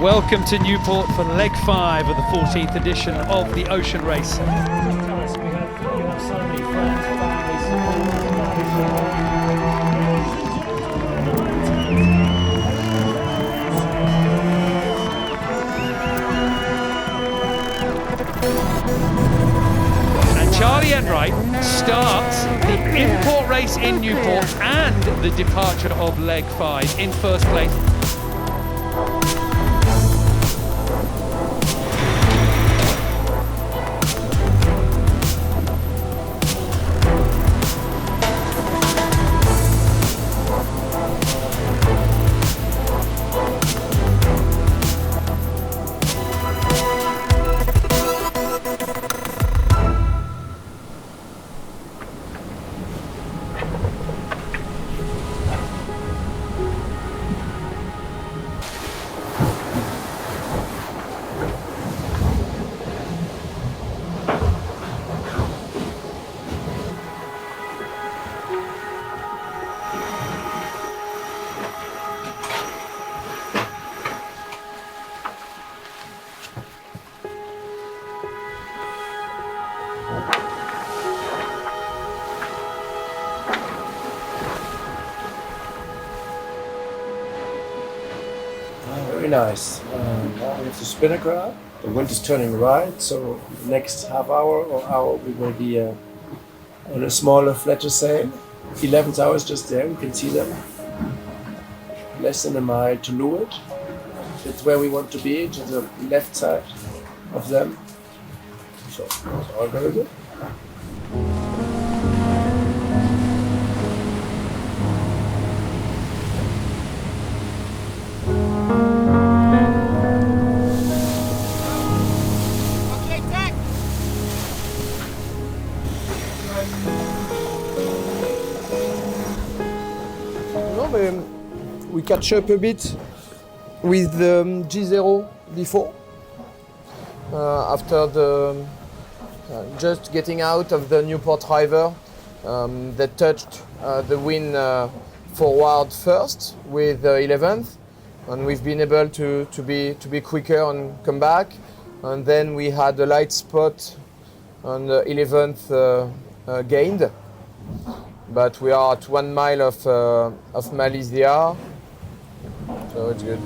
Welcome to Newport for leg 5 of the 14th edition of the Ocean Race. And Charlie Enright starts the import race in Newport and the departure of leg 5 in first place. Very nice. Now we have to spin a crowd. The wind is turning right, so the next half hour or hour we will be on a smaller, flatter sail. 11th hour is just there, we can see them. Less than a mile to leeward. That's where we want to be, to the left side of them. So it's all very good. We catch up a bit with the G0 before, after the just getting out of the Newport River. They touched the wind forward first with the 11th, and we've been able to be quicker and come back. And then we had a light spot on the 11th gained. But we are at 1 mile of Malaysia, so it's good.